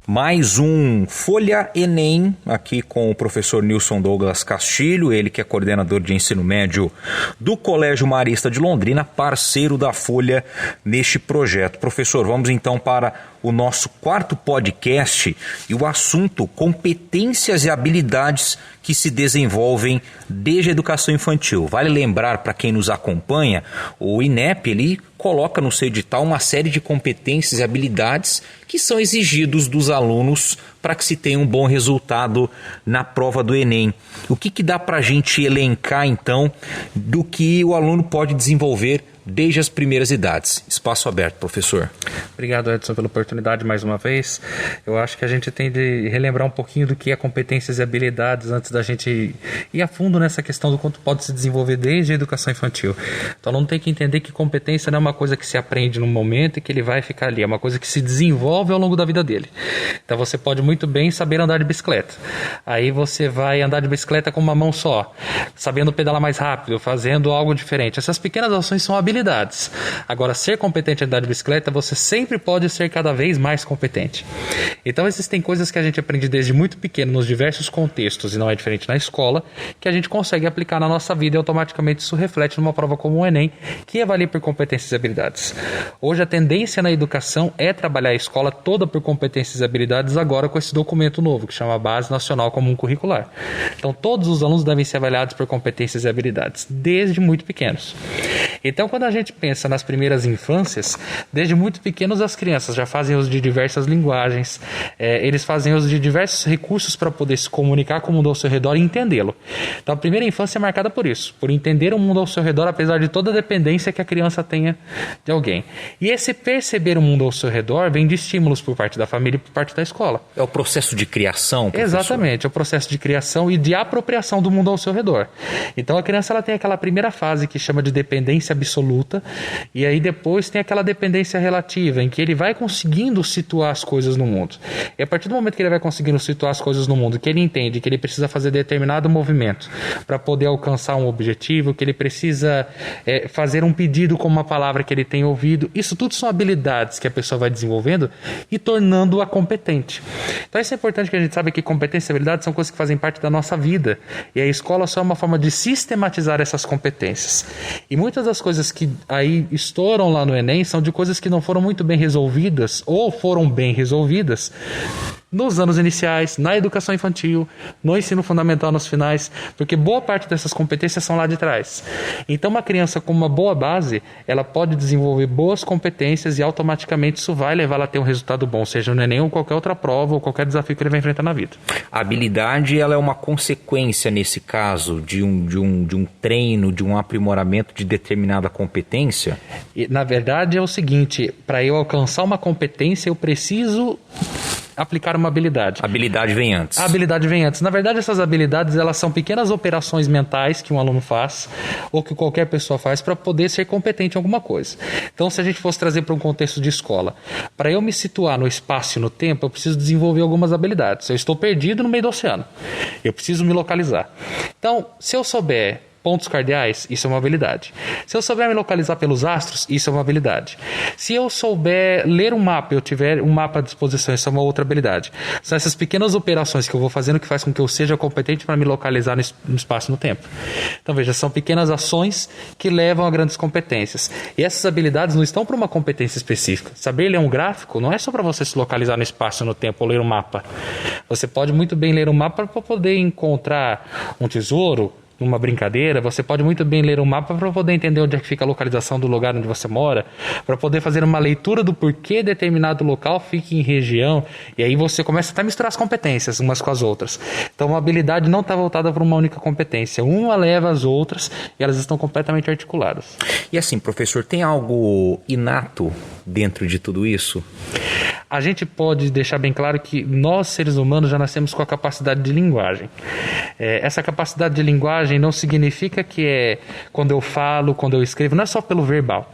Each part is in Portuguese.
Mais um Folha Enem, aqui com o professor Nilson Douglas Castilho, ele que é coordenador de ensino médio do Colégio Marista de Londrina, parceiro da Folha neste projeto. Professor, vamos então para o nosso quarto podcast e o assunto competências e habilidades que se desenvolvem desde a educação infantil. Vale lembrar para quem nos acompanha, o INEP ele coloca no seu edital uma série de competências e habilidades que são exigidos dos alunos para que se tenha um bom resultado na prova do Enem. O que dá para a gente elencar então do que o aluno pode desenvolver desde as primeiras idades? Espaço aberto, professor. Obrigado, Edson, pela oportunidade mais uma vez. Eu acho que a gente tem de relembrar um pouquinho do que é competências e habilidades antes da gente ir a fundo nessa questão do quanto pode se desenvolver desde a educação infantil. Então não tem que entender que competência não é uma coisa que se aprende num momento e que ele vai ficar ali, é uma coisa que se desenvolve ao longo da vida dele. Então você pode muito bem saber andar de bicicleta. Aí você vai andar de bicicleta com uma mão só, sabendo pedalar mais rápido, fazendo algo diferente. Essas pequenas ações são habilidades. Agora, ser competente em andar de bicicleta, você sempre pode ser cada vez mais competente. Então existem coisas que a gente aprende desde muito pequeno nos diversos contextos, e não é diferente na escola, que a gente consegue aplicar na nossa vida e automaticamente isso reflete numa prova como o Enem, que avalia por competências e habilidades. Hoje a tendência na educação é trabalhar a escola toda por competências e habilidades, agora com esse documento novo, que chama Base Nacional Comum Curricular. Então todos os alunos devem ser avaliados por competências e habilidades, desde muito pequenos. Então quando a gente pensa nas primeiras infâncias, desde muito pequenos as crianças já fazem uso de diversas linguagens, eles fazem uso de diversos recursos para poder se comunicar com o mundo ao seu redor e entendê-lo. Então a primeira infância é marcada por isso, por entender o mundo ao seu redor, apesar de toda a dependência que a criança tenha de alguém. E esse perceber o mundo ao seu redor vem de estímulos por parte da família e por parte da escola. É o processo de criação, professor? Exatamente, é o processo de criação e de apropriação do mundo ao seu redor. Então a criança ela tem aquela primeira fase que chama de dependência absoluta, e aí depois tem aquela dependência relativa, em que ele vai conseguindo situar as coisas no mundo. E a partir do momento que ele vai conseguindo situar as coisas no mundo, que ele entende que ele precisa fazer determinado movimento para poder alcançar um objetivo, que ele precisa fazer um pedido com uma palavra que ele tem ouvido, isso tudo são habilidades que a pessoa vai desenvolvendo e tornando-a competente. Então isso é importante que a gente saiba que competência e habilidades são coisas que fazem parte da nossa vida, e a escola só é uma forma de sistematizar essas competências. E muitas das coisas que aí estouram lá no Enem são de coisas que não foram muito bem resolvidas ou foram bem resolvidas nos anos iniciais, na educação infantil, no ensino fundamental nos finais, porque boa parte dessas competências são lá de trás. Então uma criança com uma boa base, ela pode desenvolver boas competências e automaticamente isso vai levar ela a ter um resultado bom, seja no Enem ou qualquer outra prova ou qualquer desafio que ele vai enfrentar na vida. A habilidade ela é uma consequência, nesse caso, de um treino, de um aprimoramento de determinada competência? E, na verdade é o seguinte, para eu alcançar uma competência eu preciso aplicar uma habilidade. A habilidade vem antes. A habilidade vem antes. Na verdade, essas habilidades elas são pequenas operações mentais que um aluno faz ou que qualquer pessoa faz para poder ser competente em alguma coisa. Então, se a gente fosse trazer para um contexto de escola, para eu me situar no espaço e no tempo, eu preciso desenvolver algumas habilidades. Eu estou perdido no meio do oceano. Eu preciso me localizar. Então, se eu souber pontos cardeais, isso é uma habilidade. Se eu souber me localizar pelos astros, isso é uma habilidade. Se eu souber ler um mapa, eu tiver um mapa à disposição, isso é uma outra habilidade. São essas pequenas operações que eu vou fazendo que faz com que eu seja competente para me localizar no espaço e no tempo. Então veja, são pequenas ações que levam a grandes competências. E essas habilidades não estão para uma competência específica. Saber ler um gráfico não é só para você se localizar no espaço e no tempo ou ler um mapa. Você pode muito bem ler um mapa para poder encontrar um tesouro, numa brincadeira, você pode muito bem ler um mapa para poder entender onde é que fica a localização do lugar onde você mora, para poder fazer uma leitura do porquê determinado local fica em região, e aí você começa até a misturar as competências umas com as outras. Então uma habilidade não está voltada para uma única competência, uma leva as outras e elas estão completamente articuladas. E assim, professor, tem algo inato dentro de tudo isso? A gente pode deixar bem claro que nós, seres humanos, já nascemos com a capacidade de linguagem. Essa capacidade de linguagem não significa que é quando eu falo, quando eu escrevo, não é só pelo verbal.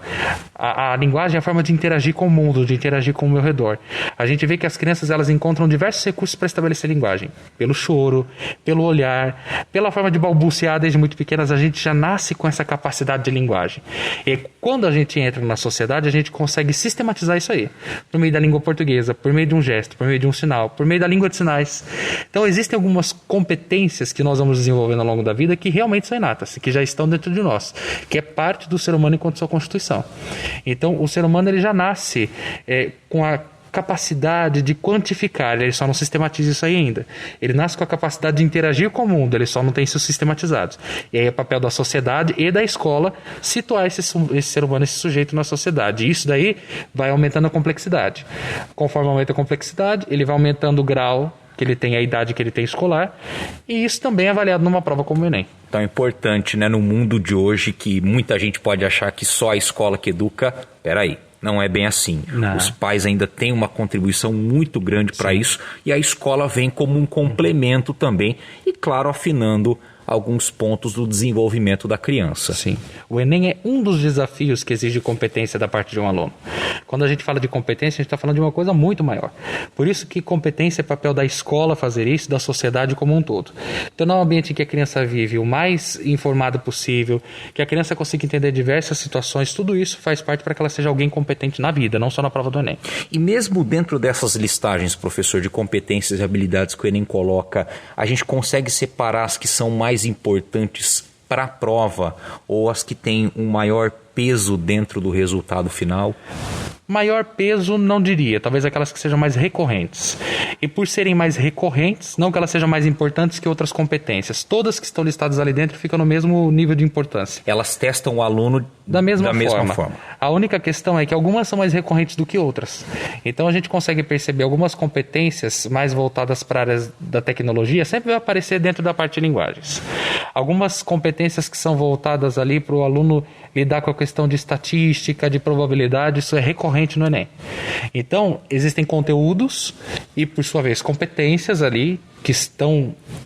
A linguagem é a forma de interagir com o mundo, de interagir com o meu redor. A gente vê que as crianças elas encontram diversos recursos para estabelecer linguagem. Pelo choro, pelo olhar, pela forma de balbuciar desde muito pequenas, a gente já nasce com essa capacidade de linguagem. E quando a gente entra na sociedade, a gente consegue sistematizar isso aí. Por meio da língua portuguesa, portuguesa, por meio de um gesto, por meio de um sinal, por meio da língua de sinais. Então existem algumas competências que nós vamos desenvolvendo ao longo da vida que realmente são inatas, que já estão dentro de nós, que é parte do ser humano enquanto sua constituição. Então o ser humano ele já nasce com a capacidade de quantificar, ele só não sistematiza isso aí ainda. Ele nasce com a capacidade de interagir com o mundo, ele só não tem isso sistematizado. E aí é papel da sociedade e da escola situar esse ser humano, esse sujeito na sociedade. E isso daí vai aumentando a complexidade. Conforme aumenta a complexidade, ele vai aumentando o grau que ele tem, a idade que ele tem escolar, e isso também é avaliado numa prova como o Enem. Então é importante, né, no mundo de hoje, que muita gente pode achar que só a escola que educa. Peraí. Não é bem assim. Não. Os pais ainda têm uma contribuição muito grande para isso, e a escola vem como um complemento também, e claro, afinando alguns pontos do desenvolvimento da criança. Sim. O Enem é um dos desafios que exige competência da parte de um aluno. Quando a gente fala de competência, a gente está falando de uma coisa muito maior. Por isso que competência é papel da escola fazer isso, da sociedade como um todo. Então, no ambiente em que a criança vive o mais informado possível, que a criança consiga entender diversas situações, tudo isso faz parte para que ela seja alguém competente na vida, não só na prova do Enem. E mesmo dentro dessas listagens, professor, de competências e habilidades que o Enem coloca, a gente consegue separar as que são mais importantes para a prova ou as que têm um maior peso dentro do resultado final? Maior peso, não diria. Talvez aquelas que sejam mais recorrentes. E por serem mais recorrentes, não que elas sejam mais importantes que outras competências. Todas que estão listadas ali dentro ficam no mesmo nível de importância. Elas testam o aluno da mesma forma. A única questão é que algumas são mais recorrentes do que outras. Então a gente consegue perceber algumas competências mais voltadas para áreas da tecnologia, sempre vai aparecer dentro da parte de linguagens. Algumas competências que são voltadas ali para o aluno lidar com a questão de estatística, de probabilidade, isso é recorrente no Enem. Então, existem conteúdos e, por sua vez, competências ali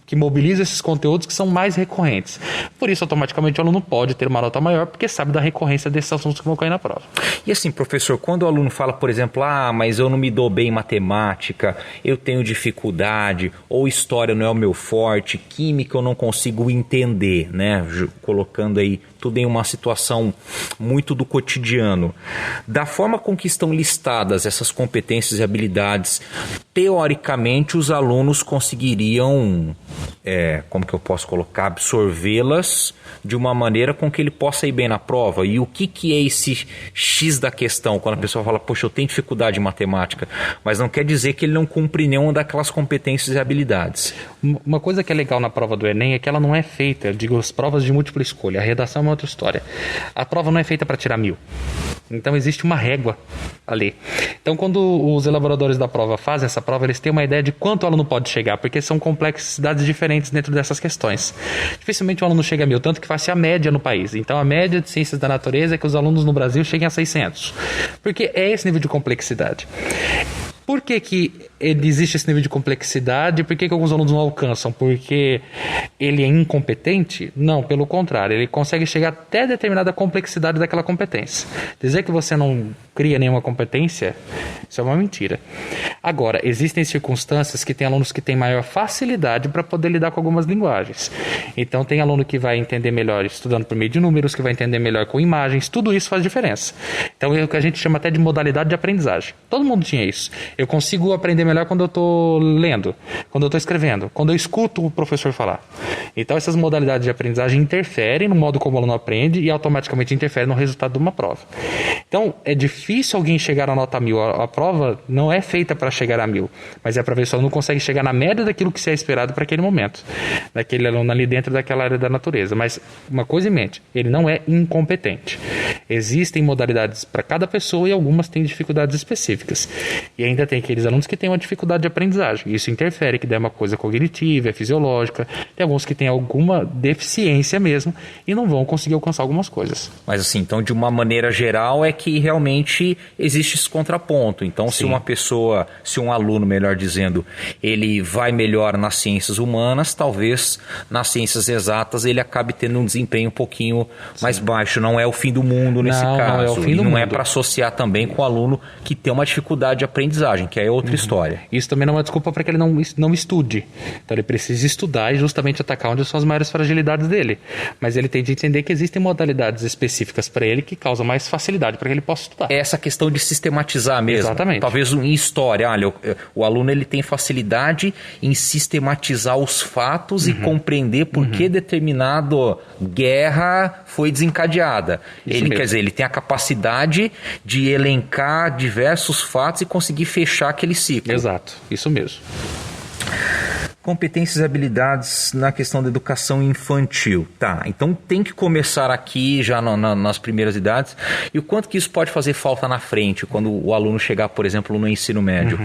que mobilizam esses conteúdos que são mais recorrentes. Por isso, automaticamente, o aluno pode ter uma nota maior, porque sabe da recorrência desses assuntos que vão cair na prova. E assim, professor, quando o aluno fala, por exemplo, mas eu não me dou bem em matemática, eu tenho dificuldade, ou história não é o meu forte, química eu não consigo entender, né? Colocando aí tudo em uma situação muito do cotidiano. Da forma com que estão listadas essas competências e habilidades, teoricamente os alunos conseguiriam, como que eu posso colocar, absorvê-las de uma maneira com que ele possa ir bem na prova. E o que é esse X da questão? Quando a pessoa fala, poxa, eu tenho dificuldade em matemática, mas não quer dizer que ele não cumpre nenhuma daquelas competências e habilidades. Uma coisa que é legal na prova do Enem é que ela não é feita, as provas de múltipla escolha, a redação é uma outra história. A prova não é feita para tirar 1000. Então existe uma régua ali. Então quando os elaboradores da prova fazem essa prova, eles têm uma ideia de quanto o aluno pode chegar, porque são complexidades diferentes dentro dessas questões. Dificilmente o aluno chega a 1000, tanto que faz-se a média no país. Então a média de ciências da natureza é que os alunos no Brasil cheguem a 600, porque é esse nível de complexidade. Por que existe esse nível de complexidade? Por que alguns alunos não alcançam? Porque ele é incompetente? Não, pelo contrário. Ele consegue chegar até determinada complexidade daquela competência. Dizer que você não cria nenhuma competência, isso é uma mentira. Agora, existem circunstâncias que tem alunos que têm maior facilidade para poder lidar com algumas linguagens. Então, tem aluno que vai entender melhor estudando por meio de números, que vai entender melhor com imagens. Tudo isso faz diferença. Então, é o que a gente chama até de modalidade de aprendizagem. Todo mundo tinha isso. Eu consigo aprender melhor quando eu estou lendo, quando eu estou escrevendo, quando eu escuto o professor falar. Então, essas modalidades de aprendizagem interferem no modo como o aluno aprende e automaticamente interferem no resultado de uma prova. Então, é difícil alguém chegar à nota 1000. A prova não é feita para chegar a 1000, mas é para ver se o aluno consegue chegar na média daquilo que se é esperado para aquele momento, daquele aluno ali dentro daquela área da natureza. Mas, uma coisa em mente, ele não é incompetente. Existem modalidades para cada pessoa e algumas têm dificuldades específicas. E ainda tem aqueles alunos que têm uma dificuldade de aprendizagem. Isso interfere, que é uma coisa cognitiva, é fisiológica. Tem alguns que têm alguma deficiência mesmo e não vão conseguir alcançar algumas coisas. Mas assim, então de uma maneira geral é que realmente existe esse contraponto. Então se uma pessoa, se um aluno, melhor dizendo, ele vai melhor nas ciências humanas, talvez nas ciências exatas ele acabe tendo um desempenho um pouquinho mais baixo. Não é o fim do mundo nesse caso. Não é o fim do mundo. não é para associar também com o aluno que tem uma dificuldade de aprendizagem, que aí é outra história. Isso também não é uma desculpa para que ele não estude. Então ele precisa estudar e justamente atacar onde são as maiores fragilidades dele. Mas ele tem de entender que existem modalidades específicas para ele que causam mais facilidade para que ele possa estudar. É essa questão de sistematizar mesmo. Exatamente. Talvez em história, olha, o aluno ele tem facilidade em sistematizar os fatos e compreender por que determinada guerra foi desencadeada. Quer dizer, ele tem a capacidade de elencar diversos fatos e conseguir fechar aquele ciclo. Exato, isso mesmo. Competências e habilidades na questão da educação infantil. Tá, então tem que começar aqui já nas primeiras idades. E o quanto que isso pode fazer falta na frente, quando o aluno chegar, por exemplo, no ensino médio?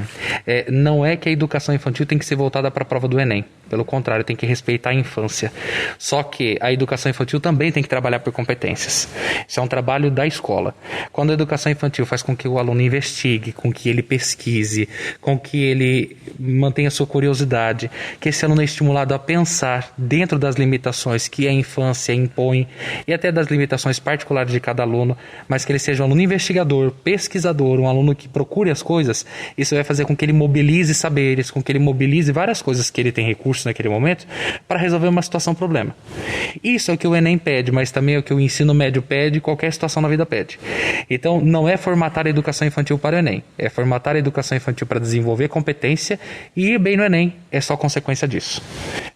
Não é que a educação infantil tem que ser voltada para a prova do Enem. Pelo contrário, tem que respeitar a infância. Só que a educação infantil também tem que trabalhar por competências. Isso é um trabalho da escola. Quando a educação infantil faz com que o aluno investigue, com que ele pesquise, com que ele mantenha sua curiosidade, que esse aluno é estimulado a pensar dentro das limitações que a infância impõe e até das limitações particulares de cada aluno, mas que ele seja um aluno investigador, pesquisador, um aluno que procure as coisas, isso vai fazer com que ele mobilize saberes, com que ele mobilize várias coisas que ele tem recursos naquele momento para resolver uma situação, problema. Isso é o que o Enem pede, mas também é o que o ensino médio pede e qualquer situação na vida pede. Então, não é formatar a educação infantil para o Enem, é formatar a educação infantil para desenvolver competência e ir bem no Enem, é só consequência disso.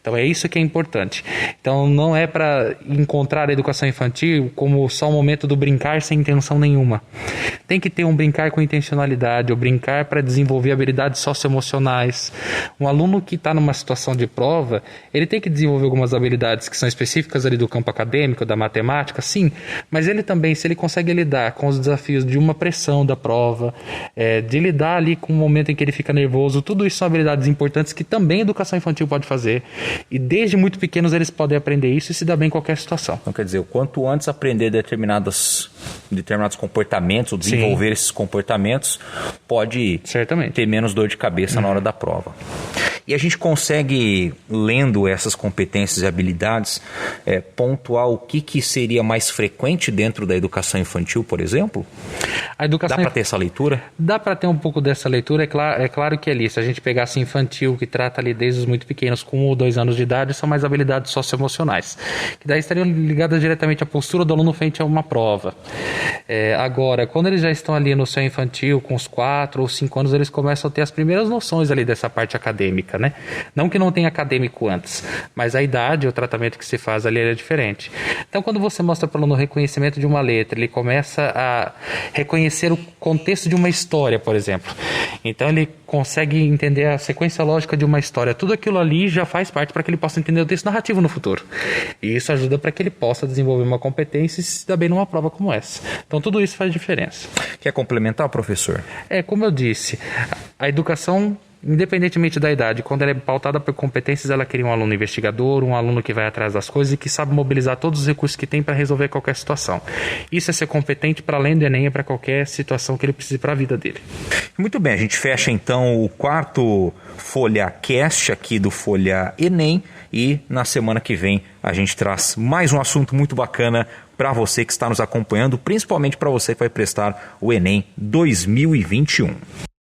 Então, é isso que é importante. Então, não é para encontrar a educação infantil como só um momento do brincar sem intenção nenhuma. Tem que ter um brincar com intencionalidade, ou brincar para desenvolver habilidades socioemocionais. Um aluno que está numa situação de prova, ele tem que desenvolver algumas habilidades que são específicas ali do campo acadêmico, da matemática, sim, mas ele também, se ele consegue lidar com os desafios de uma pressão da prova, de lidar ali com o momento em que ele fica nervoso, tudo isso são habilidades importantes que também a educação infantil pode fazer, e desde muito pequenos eles podem aprender isso e se dar bem em qualquer situação. Então, quer dizer, o quanto antes aprender determinados comportamentos, ou desenvolver esses comportamentos, pode ter menos dor de cabeça na hora da prova. E a gente consegue, lendo essas competências e habilidades, pontuar o que seria mais frequente dentro da educação infantil, por exemplo? Dá para ter essa leitura? Dá para ter um pouco dessa leitura, é claro que ali, se a gente pegasse infantil, que trata ali desde os muito pequenos, com 1 ou 2 anos de idade, são mais habilidades socioemocionais, que daí estariam ligadas diretamente à postura do aluno frente a uma prova. Agora, quando eles já estão ali no seu infantil, com os 4 ou 5 anos, eles começam a ter as primeiras noções ali dessa parte acadêmica, né? Não que não tenha acadêmico antes, mas a idade, o tratamento que se faz ali é diferente. Então, quando você mostra para o aluno o reconhecimento de uma letra, ele começa a reconhecer o contexto de uma história, por exemplo. Então, ele consegue entender a sequência lógica de uma história. Tudo aquilo ali já faz parte para que ele possa entender o texto narrativo no futuro. E isso ajuda para que ele possa desenvolver uma competência e se dar bem numa prova como essa. Então, tudo isso faz diferença. Quer complementar, professor? Como eu disse, a educação, independentemente da idade, quando ela é pautada por competências, ela cria um aluno investigador, um aluno que vai atrás das coisas e que sabe mobilizar todos os recursos que tem para resolver qualquer situação. Isso é ser competente para além do Enem, para qualquer situação que ele precise para a vida dele. Muito bem, a gente fecha então o 4º Folha Cast aqui do Folha Enem e na semana que vem a gente traz mais um assunto muito bacana para você que está nos acompanhando, principalmente para você que vai prestar o Enem 2021.